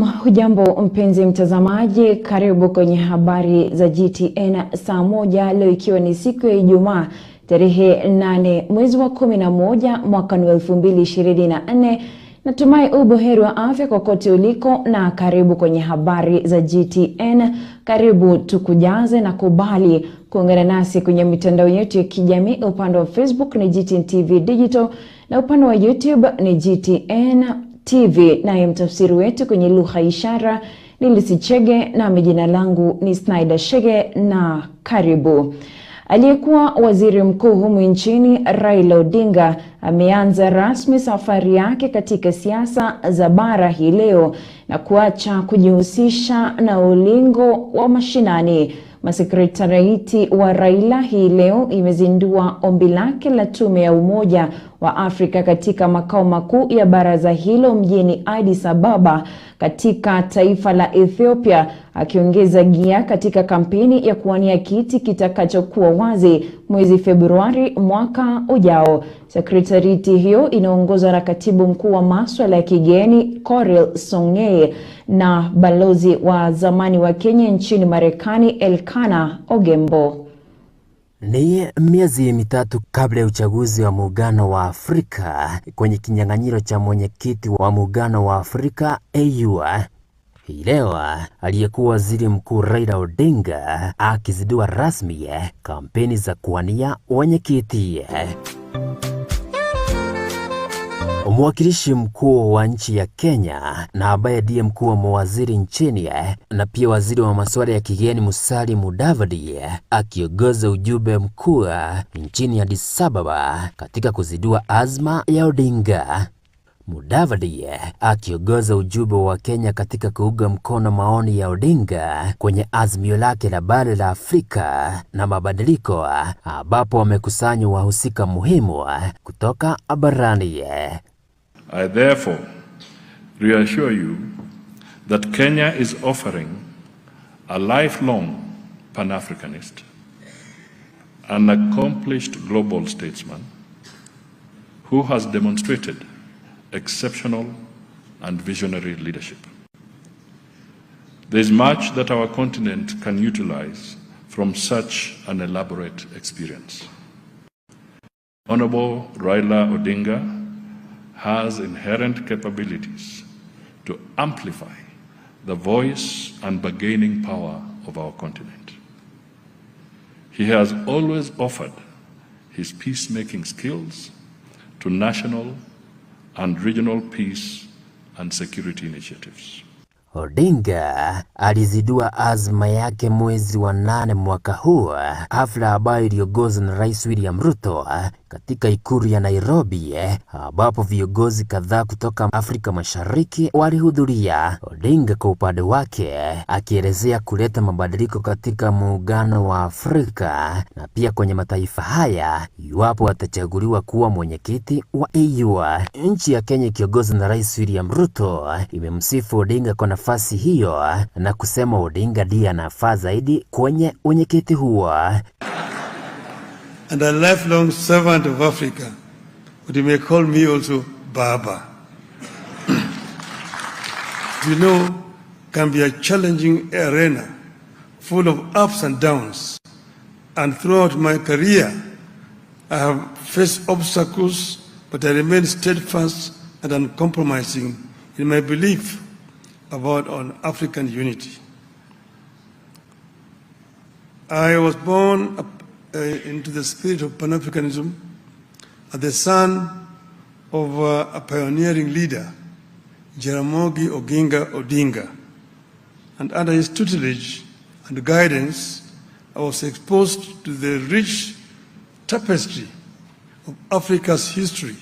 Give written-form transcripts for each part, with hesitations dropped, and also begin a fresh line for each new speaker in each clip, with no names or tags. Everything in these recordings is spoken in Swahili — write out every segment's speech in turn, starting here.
Hujambo mpenzi mtazamaji, karibu kwenye habari za GTN Saa Moja leo, ikiwa ni siku ya Ijumaa tarehe 8 mwezi wa 11 mwaka 2024. Natumai ubuheri wa afya kokote uliko, na karibu kwenye habari za GTN. Karibu tukujaze na kubali kuungana nasi kwenye mitandao yetu ya kijamii. Upande wa Facebook ni GTN TV Digital na upande wa YouTube ni GTN TV. Naye mtafsiri wetu kwenye lugha ishara ni Naye Snaida Chege, na jina langu ni Snaida Chege, na karibu. Aliyekuwa waziri mkuu humu nchini Raila Odinga ameanza rasmi safari yake katika siasa za bara hii leo na kuacha kujihusisha na ulingo wa mashinani. Masekretarieti wa Raila hii leo imezindua ombi lake la tume ya Umoja wa Afrika katika makao makuu ya baraza hilo mjini Addis Ababa katika taifa la Ethiopia, akiongeza gia katika kampeni ya kuwania kiti kitakachokuwa wazi mwezi Februari mwaka ujao. Sekretarieti hiyo inaongozwa na katibu mkuu wa masuala ya kigeni Coril Song'e na balozi wa zamani wa Kenya nchini Marekani Elkana Ogembo.
Ni miezi mitatu kabla ya uchaguzi wa Muungano wa Afrika kwenye kinyang'anyiro cha mwenyekiti wa Muungano wa Afrika AU. Hii leo aliyekuwa waziri mkuu Raila Odinga akizindua rasmi kampeni za kuwania mwenyekiti. Mwakilishi mkuu wa nchi ya Kenya na ambaye ndiye mkuu wa mawaziri nchini na pia waziri wa masuala ya kigeni Musalia Mudavadi akiongoza ujumbe mkuu nchini Addis Ababa katika kuzindua azma ya Odinga. Mudavadi akiongoza ujumbe wa Kenya katika kuunga mkono maoni ya Odinga kwenye azimio lake la bara la Afrika na mabadiliko, ambapo wamekusanya wahusika muhimu kutoka barani.
I therefore reassure you that Kenya is offering a lifelong Pan-Africanist, an accomplished global statesman who has demonstrated exceptional and visionary leadership. There is much that our continent can utilize from such an elaborate experience. Honorable Raila Odinga has inherent capabilities to amplify the voice and bargaining power of our continent. He has always offered his peacemaking skills to national and regional peace and security initiatives.
Odinga alizindua azma yake mwezi wa 8 mwaka huu, hafla ambayo iliongozwa na Rais William Ruto katika ikulu ya Nairobi, ambapo viongozi kadhaa kutoka Afrika Mashariki walihudhuria. Odinga kwa upande wake akielezea kuleta mabadiliko katika Muungano wa Afrika na pia kwenye mataifa haya iwapo atachaguliwa kuwa mwenyekiti wa AU. Nchi ya Kenya ikiongozwa na Rais William Ruto imemsifu Odinga kwa nafasi hiyo na kusema Odinga ndiye anafaa zaidi kwenye mwenyekiti huo.
And a lifelong servant of Africa, but you may call me also Baba. You know, can be a challenging arena full of ups and downs. And throughout my career, I have faced obstacles, but I remain steadfast and uncompromising in my belief about African unity. I was born into the spirit of Pan-Africanism as the son of a pioneering leader, Jaramogi Oginga Odinga. And under his tutelage and guidance, I was exposed to the rich tapestry of Africa's history.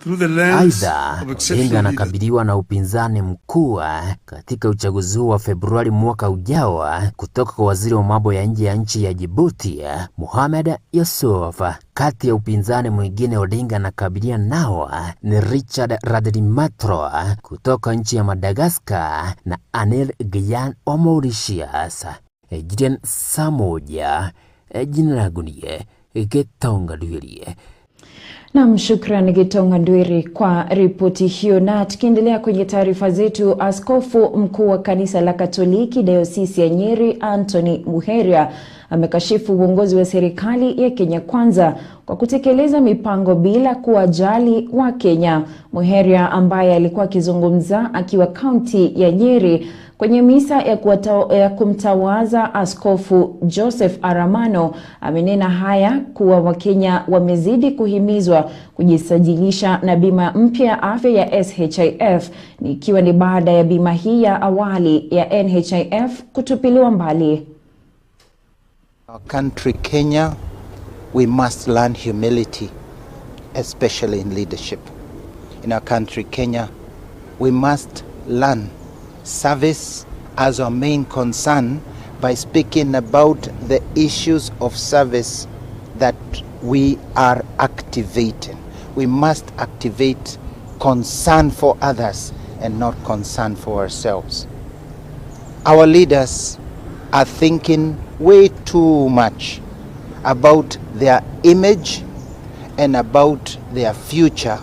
Aidha, Odinga anakabiliwa na upinzani mkuu katika uchaguzi wa Februari mwaka ujao kutoka kwa waziri wa mambo ya nje ya nchi ya Djibouti, Mohamed Yusuf. Kati ya upinzani mwingine Odinga anakabiliana nao ni Richard Radlimatro kutoka nchi ya Madagascar na Anil Gyan wa Mauritius. Gtn Saa Moja, jina langu ni Gtn Saa Moja.
Naam, shukrani Gitonga Ndwiri kwa ripoti hiyo. Na tukiendelea kwenye taarifa zetu, askofu mkuu wa kanisa la Katoliki Dayosisi ya Nyeri Anthony Muheria amekashifu uongozi wa serikali ya Kenya Kwanza kwa kutekeleza mipango bila kuwajali wa Kenya. Muheria ambaye alikuwa akizungumza akiwa kaunti ya Nyeri kwenye misa ya kumtawaza Askofu Joseph Aramano amenena haya kuwa Wakenya wamezidi kuhimizwa kujisajilisha na bima mpya ya afya ya SHIF, ikiwa ni baada ya bima hii ya awali ya NHIF kutupiliwa mbali.
Our country Kenya, we must learn humility, especially in leadership. In our country Kenya, we must learn service as our main concern by speaking about the issues of service that we are activating. We must activate concern for others and not concern for ourselves. Our leaders are thinking way too much about their image and about their future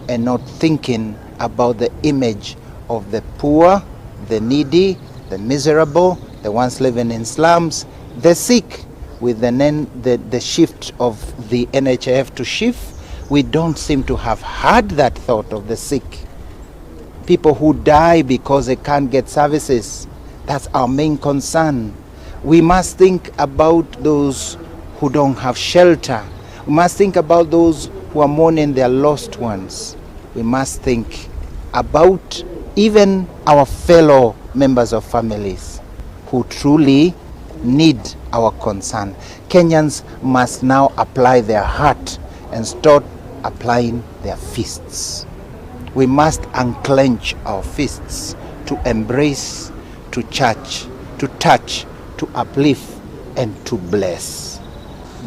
and not thinking about the image of the poor, the needy, the miserable, the ones living in slums, the sick. With the shift of the NHIF to SHIF, we don't seem to have had that thought of the sick. People who die because they can't get services, that's our main concern. We must think about those who don't have shelter. We must think about those who are mourning their lost ones. We must think about even our fellow members of families who truly need our concern. Kenyans must now apply their heart and start applying their fists. We must unclench our fists to embrace, to touch, to uplift, and to bless.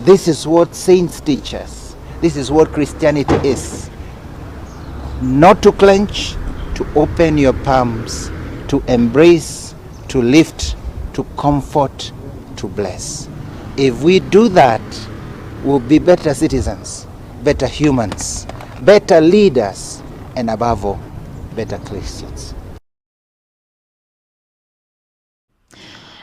This is what saints teach us. This is what Christianity is. Not to clench, to open your palms, to embrace, to lift, to comfort, to bless. If we do that, we'll be better citizens, better humans, better leaders, and above all, better Christians.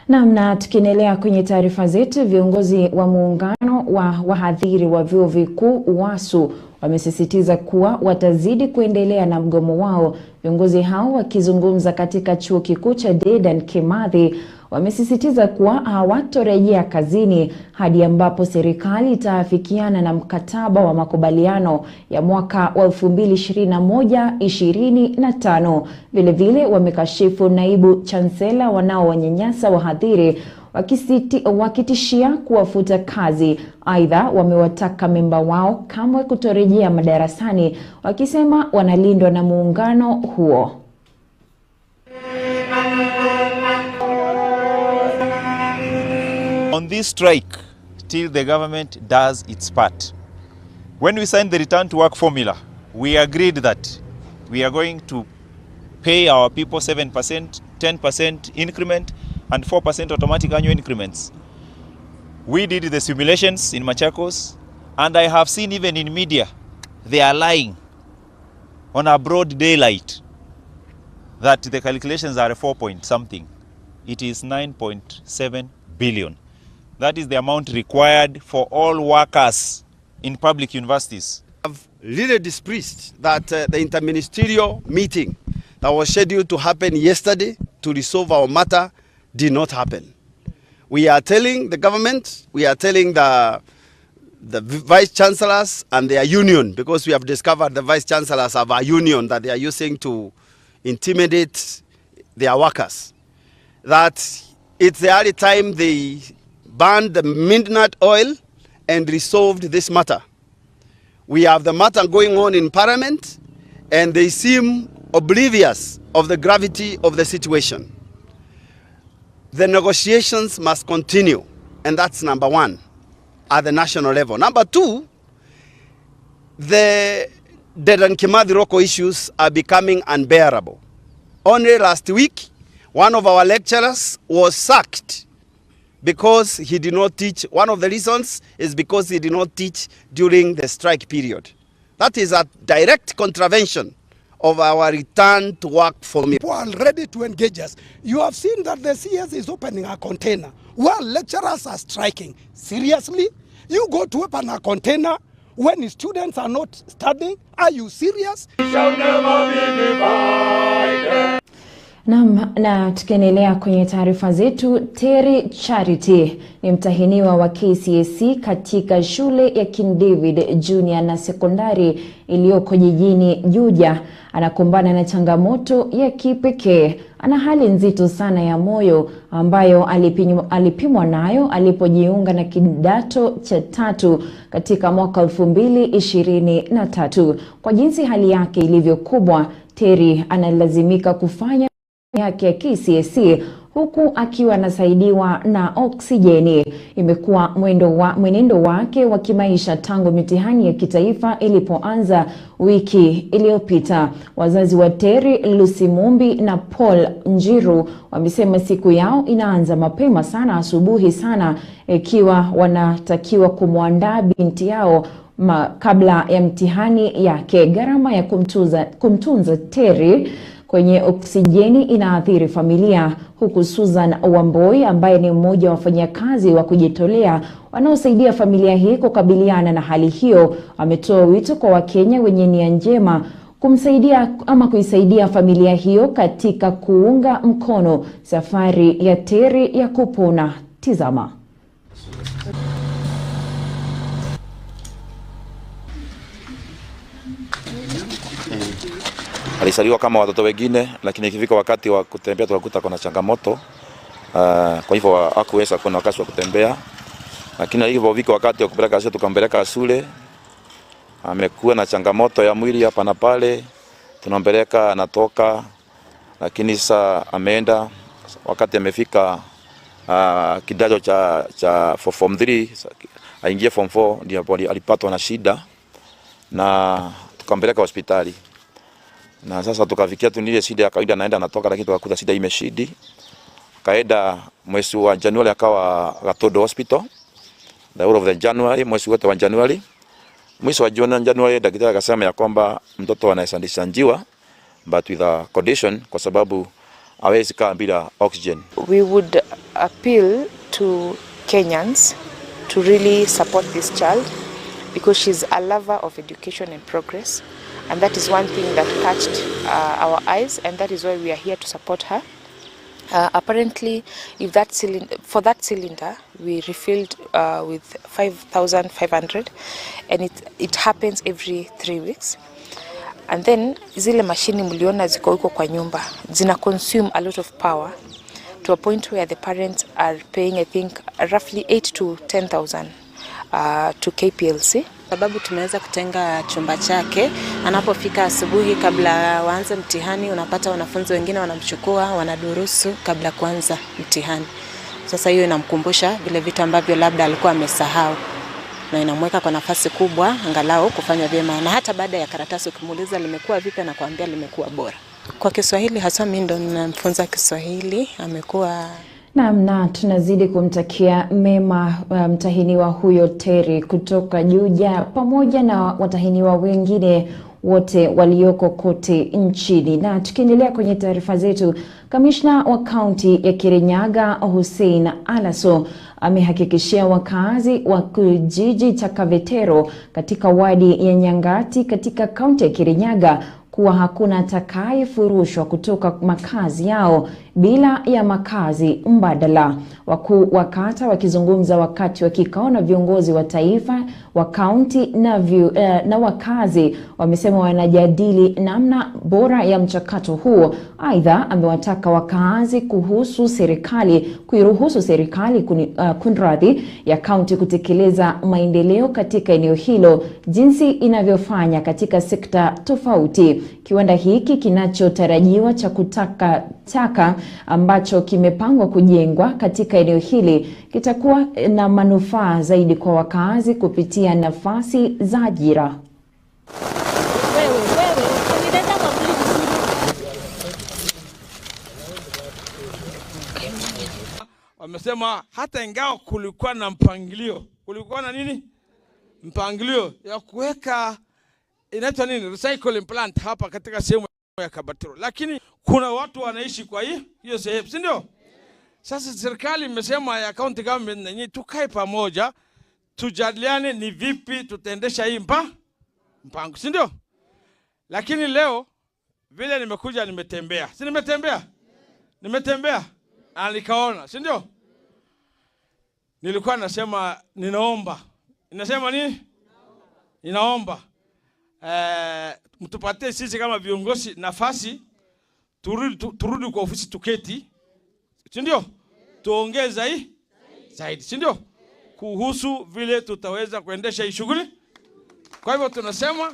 Na tukiendelea kwenye taarifa zetu, viongozi wa muungano wa wahadhiri wa vyuo vikuu UASU wamesisitiza kuwa watazidi kuendelea na mgomo wao. Viongozi hao wakizungumza katika chuo kikuu cha Dedan Kimathi wamesisitiza kuwa hawatorejea kazini hadi ambapo serikali itaafikiana na mkataba wa makubaliano ya mwaka wa 2021-25. Vilevile wamekashifu naibu chancellor wanaowanyanyasa wahadhiri wakitishia kuwafuta kazi. Aidha, wamewataka memba wao kamwe kutorejea madarasani, wakisema wanalindwa na muungano huo.
On this strike, till the government does its part. When we signed the return to work formula, we agreed that we are going to pay our people 7%, 10% increment, and 4% automatic annual increments. We did the simulations in Machakos, and I have seen even in media, they are lying on a broad daylight that the calculations are 4 point something. It is 9.7 billion. That is the amount required for all workers in public universities.
I've really displeased that the interministerial meeting that was scheduled to happen yesterday to resolve our matter did not happen. We are telling the government, we are telling the vice chancellors and their union, because we have discovered the vice chancellors have a union that they are using to intimidate their workers, that it's the early time they banned the midnight oil and resolved this matter. We have the matter going on in Parliament, and they seem oblivious of the gravity of the situation. The negotiations must continue, and that's number one, at the national level. Number two, the Dedan Kimathi Roko issues are becoming unbearable. Only last week, one of our lecturers was sacked because he did not teach. One of the reasons is because he did not teach during the strike period. That is a direct contravention of our return to work formula.
People are ready to engage us. You have seen that the CS is opening a container while lecturers are striking. Seriously? You go to open a container when students are not studying? Are you serious?
Na tukiendelea kwenye taarifa zetu, Terry Charity ni mtahiniwa wa KCSE katika shule ya King David Junior na sekondari iliyoko jijini Juja. Anakumbana na changamoto ya kipekee. Ana hali nzito sana ya moyo ambayo alipimwa nayo alipojiunga na kidato cha 3 katika mwaka 2023. Kwa jinsi hali yake ilivyokuwa, Terry analazimika kufanya yake ya KCSE huku akiwa anasaidiwa na oksijeni. Imekuwa mwenendo wake wa kimaisha tangu mitihani ya kitaifa ilipoanza wiki iliyopita. Wazazi wa Terry, Lucy Mumbi na Paul Njiru, wamesema siku yao inaanza mapema sana, asubuhi sana, ikiwa wanatakiwa kumwandaa binti yao kabla ya mtihani yake. Gharama ya kumtunza Terry kwenye oksijeni inaathiri familia, huku Susan Wamboi ambaye ni mmoja wa wafanyakazi wa kujitolea wanaosaidia familia hii kukabiliana na hali hiyo, ametoa wito kwa Wakenya wenye nia njema kuisaidia familia hiyo katika kuunga mkono safari ya Terry ya kupona. Tizama.
Alisaliwa kama watoto wengine, lakini ikifika wakati wa kutembea tukakuta kuna changamoto. Kwa hivyo hakuweza kuna wakati wa kutembea. Lakini hivyo viko wakati wa kupeleka shule, tukampeleka shule. Amekuwa na changamoto ya mwili hapa na pale. Tunampeleka anatoka, lakini sasa ameenda wakati amefika kidato cha form 3 aingie form 4 ndio alipatwa na shida na tukampeleka hospitali. Na sasa tukafikia tu ile shida ya kawaida, naenda natoka, lakini tukakuta shida imeshidi. Kaenda mwezi wa Januari akawa Gatodo Hospital, the whole of the January, mwezi wote wa Januari. Mwezi wa Januari daktari akasema ya kwamba mtoto anaweza njiwa, but with a condition, kwa sababu hawezi kaa bila oxygen.
We would appeal to Kenyans to really support this child because she's a lover of education and progress. And that is one thing that catched our eyes, and that is why we are here to support her. Apparently, for that cylinder, we refilled with 5,500, and it happens every 3 weeks. And then, zile mashini mliona ziko huko kwa nyumba, zina consume a lot of power to a point where the parents are paying, I think, roughly 8 to 10,000 to KPLC.
Sababu tumeweza kutenga chumba chake, anapofika asubuhi kabla waanze mtihani, unapata wanafunzi wengine wanamchukua, wanadurusu kabla kuanza mtihani. Sasa hiyo inamkumbusha vile vitu ambavyo labda alikuwa amesahau, na inamweka kwa nafasi kubwa angalau kufanya vyema, na hata baada ya karatasi ukimuuliza limekuwa vipi na kuambia limekuwa bora. Kwa Kiswahili hasa mimi ndo ninamfunza Kiswahili, amekuwa
na tunazidi kumtakia mema mtahiniwa huyo Terry kutoka Juja pamoja na watahiniwa wengine wote walioko kote nchini. Na tukiendelea kwenye taarifa zetu, kamishna wa kaunti ya Kirinyaga Hussein Alaso amehakikishia wakazi wa kijiji cha Kavetero katika wadi ya Nyangati katika kaunti ya Kirinyaga kuwa hakuna atakayefurushwa kutoka makazi yao bila ya makazi mbadala. Wakuu wa kata wakizungumza wakati wa kikao na viongozi wa taifa wa kaunti na wakazi wamesema wanajadili namna bora ya mchakato huo. Aidha, amewataka wakazi kuiruhusu serikali kunradhi ya kaunti kutekeleza maendeleo katika eneo hilo jinsi inavyofanya katika sekta tofauti. Kiwanda hiki kinachotarajiwa cha kutaka taka ambacho kimepangwa kujengwa katika eneo hili kitakuwa na manufaa zaidi kwa wakazi kupitia nafasi za ajira.
wamesema hata ingawa kulikuwa na mpangilio, kulikuwa na nini? Mpangilio ya kuweka inaitwa nini? Recycling plant hapa katika sehemu ya Kabatiro. Lakini kuna watu wanaishi kwa hiyo sehemu, si ndio? Sasa serikali imesema ya county government na nyinyi tukae pamoja, tujadiliane ni vipi tutaendesha hii mpango, si ndio? Lakini leo vile nimekuja nimetembea. Si nimetembea? Nimetembea. Na nikaona, si ndio? Nilikuwa nasema ninaomba. Ninasema nini? Ninaomba. Mtupatie sisi kama viongozi nafasi turudi kwa ofisi tuketi. Si ndio? Tuongeza hii zaidi, si ndio? Kuhusu vile tutaweza kuendesha hii shughuli. Kwa hivyo tunasema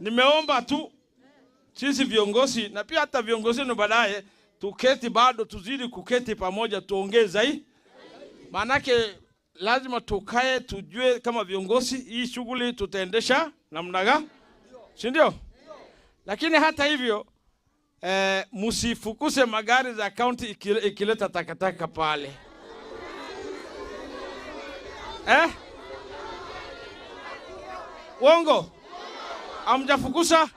nimeomba tu sisi viongozi na pia hata viongozi ni baadaye tuketi, bado tuzidi kuketi pamoja, tuongeze hii. Maanake lazima tukae tujue kama viongozi hii shughuli tutaendesha namna gani, si ndio? Lakini hata hivyo msifukuse magari za county ikileta takataka pale. Uongo? Amjafukusa?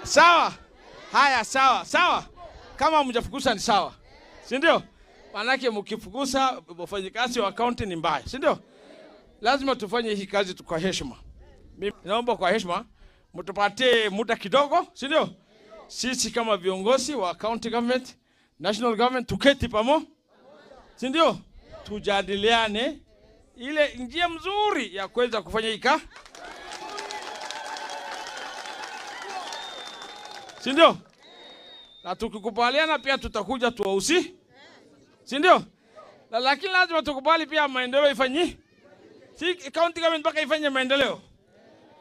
Sawa? Haya, sawa. Kama mjafukusa ni sawa, si ndio? Manake mkifukusa wafanyikazi wa county ni mbaya, si ndio? Lazima tufanye hii kazi kwa heshima. Mimi naomba kwa heshima mtupatie muda kidogo, si ndio? Sisi kama viongozi wa county government, national government tuketi pamoja, si ndio? Tujadiliane ile njia mzuri ya kuweza kufanya hii kazi, si ndio? Na tukikubaliana pia tutakuja tuwausi, si ndio? Lakini lazima tukubali pia maendeleo ifanyike. Si county government mpaka ifanye maendeleo.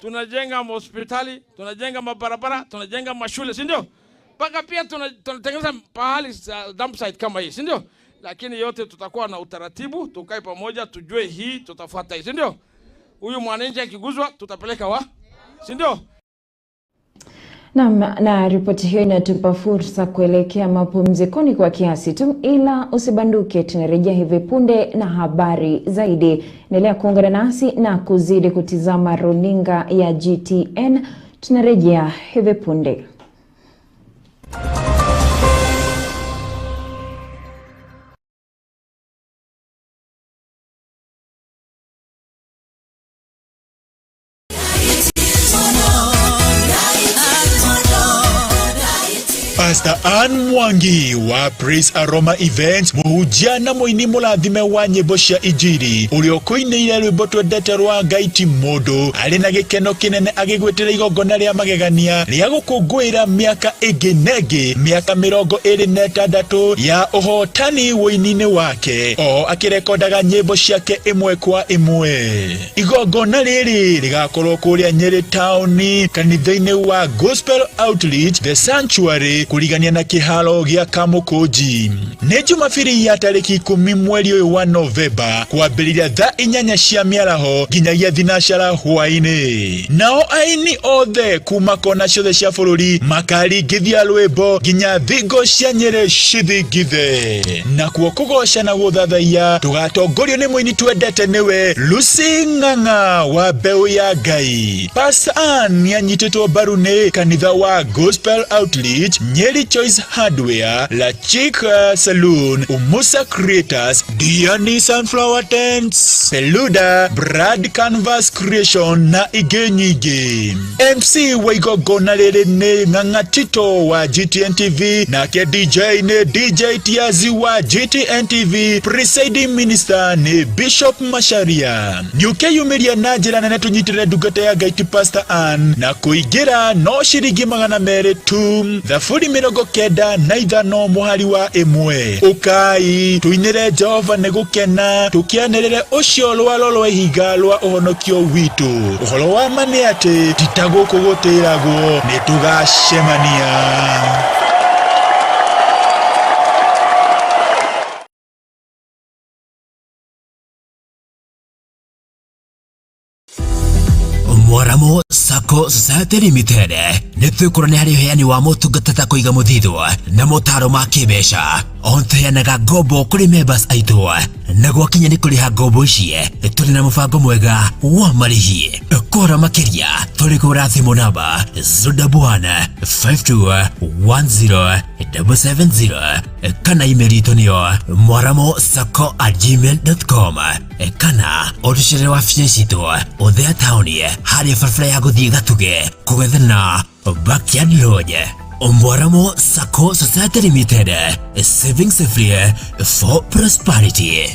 Tunajenga hospitali, tunajenga mabarabara, tunajenga mashule, si ndio? Mpaka pia tunatengeneza pahali dump site kama hii, si ndio? Lakini yote tutakuwa na utaratibu, tukae pamoja tujue hii tutafuata hii, si ndio? Huyu mwananchi akiguzwa tutapeleka si ndio?
Na ripoti hiyo inatupa fursa kuelekea mapumzikoni kwa kiasi tu, ila usibanduke, tunarejea hivi punde na habari zaidi. Endelea kuungana nasi na kuzidi kutizama runinga ya GTN. Tunarejea hivi punde.
Pastor Ann Mwangi wa Praise Aroma Events muhujana muini mulathime wa nyimbo cia injiri uliokuinire rwimbo twendete rwa Gaiti Mundu ari na gikeno kinene agigwetera igongona ria magegania ria gukungwira miaka iginegi miaka 26 ya uhotani woini-ini wake o akirekodaga nyimbo ciake imwe kwa imwe. Igongona riri rigakorwo kuria Nyeri Town kanitha-ini wa Gospel Outreach The Sanctuary kurigania na kiharo gia Kamukunji. Ni Jumapili ya tariki 10 mweri wa Novemba kwambĩrĩria thaa 8 cia mĩaraho nginyagia thinacara hwaĩ-inĩ. Nao aini othe kuma kona ciothe cia bũrũri makaringithia rwĩmbo nginya thingo cia Nyeri cithingithe. Nakuo kũgoca na gũthathaiya tũgatongorio nĩ mũini twendete nĩwe Lucy Ng'ang'a wa Mbeũ ya Ngai. Pastor Ann nĩanyitĩtwo mbaru nĩ kanitha wa Gospel Outreach, Nyeri Choice Hardware, La Chica Saloon, Umusa Creators, Diani Sunflower Tents, Peluda, Brad Canvas Creation na ingĩ nyingĩ. MC wa igongona rĩrĩ nĩ Ng'ang'a Tito wa GTN TV, nake DJ nĩ DJ Tiazi wa GTN TV, presiding minister nĩ Bishop Macharia. Nĩũkeyumĩria na njĩra nene tũnyitĩrĩre ndungata ya Ngai ti Pastor Ann, na kũingĩra no ciringi 200 tu, thaburi 95 mũhari wa 1. Ukai tuinĩre Jehova nĩ gũkena tũkĩanĩrĩre ũcio rwaro rwa ihinga rwa ũhonokio witũ. Ũhoro wa ma nĩ atĩ titagũkũ gũtĩragwo nĩ tũgacemania.
Mwaramo Saa
Sako Society Limited nitwikurane hari heani wa motungata kuiga muthithwa na motaro ma kibesha onteanaga ngombo kuri members aitu na gwakinya ni kuriha ngombo ici turi na mubango mwega wa marihi kora makiria turi kura thimu namba 011521070 kana email itu niyo moramosako@gmail.com kana oruchere wa fiance itu othea town hari farfara ya guthie gatuge kugethana backyard lodge Moja Sako Society Limited, savings free for prosperity.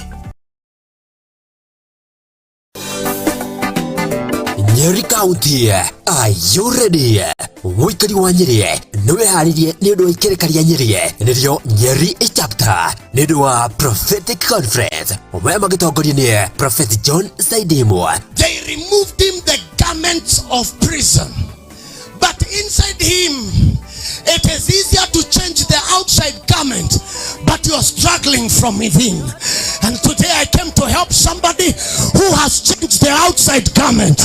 Nyeri County, are you ready? Wikari wa Nyeri, niwe haririe ni undu wa ikerekania Nyeri, niryo Nyeri chapter, ni undu wa prophetic conference. Omwe magitongoria ni Prophet John Saidimo.
They removed him the garments of prison, but inside him it is easier to change the outside garment, but you are struggling from within. And today I came to help somebody who has changed the outside garment,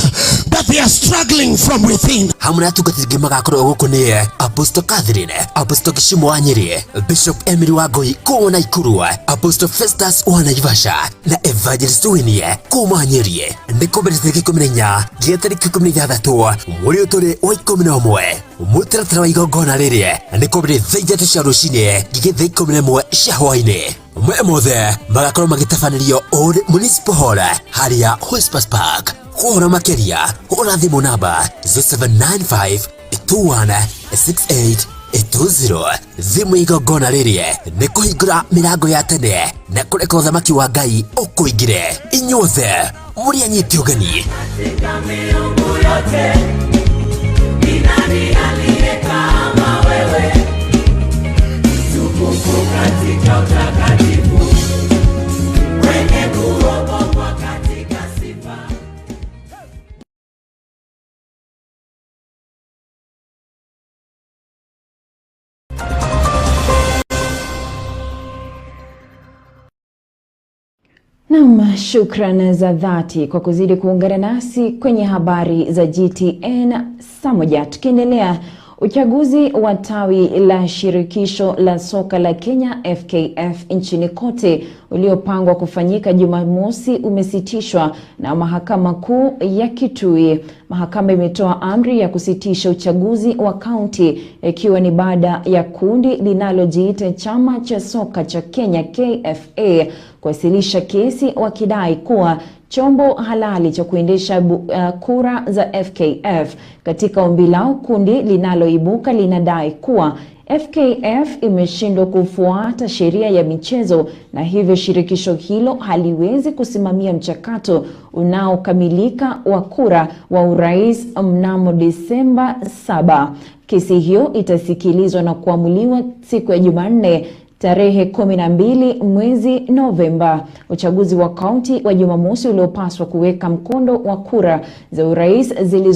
but they are struggling from within.
Hamuna tukatige magakoro guku ni Apostle Catherine, Apostle Kishimo wa Nyeri, Bishop Emily Wangui kuuma Naikuru, Apostle Festus wa Naivasha na Evangelist Winnie kuuma Nyeri. Ndikombere kumenya gietariki 13 muri utore wa 11 mutaratara wa igongona riri ndikombere thainya cia rucine gigithe 11 cia hwaini mwe mothe magakorwo magitafanĩrio Old Municipal Hall haria Whispers Park. Kuhora makeria hura thimu namba 0795216820. Thimu igongona riri ni kuhingura mirango ya tene na kureka uthamaki wa Ngai ukuingire. Inyuothe muri anyiti ugeni.
Naam, shukrani za dhati kwa kuzidi kuungana nasi kwenye habari za GTN Saa Moja. Tukiendelea, uchaguzi wa tawi la shirikisho la soka la Kenya FKF nchini kote uliopangwa kufanyika Jumamosi umesitishwa na mahakama kuu ya Kitui. Mahakama imetoa amri ya kusitisha uchaguzi wa kaunti ikiwa ni baada ya kundi linalojiita chama cha soka cha Kenya KFA kuwasilisha kesi wakidai kuwa chombo halali cha kuendesha kura za FKF. Katika ombi lao, kundi linaloibuka linadai kuwa FKF imeshindwa kufuata sheria ya michezo na hivyo shirikisho hilo haliwezi kusimamia mchakato unaokamilika wa kura wa urais mnamo Disemba 7. Kesi hiyo itasikilizwa na kuamuliwa siku ya Jumanne tarehe 12 mwezi Novemba. Uchaguzi wa kaunti wa Jumamosi uliopaswa kuweka mkondo wa kura za urais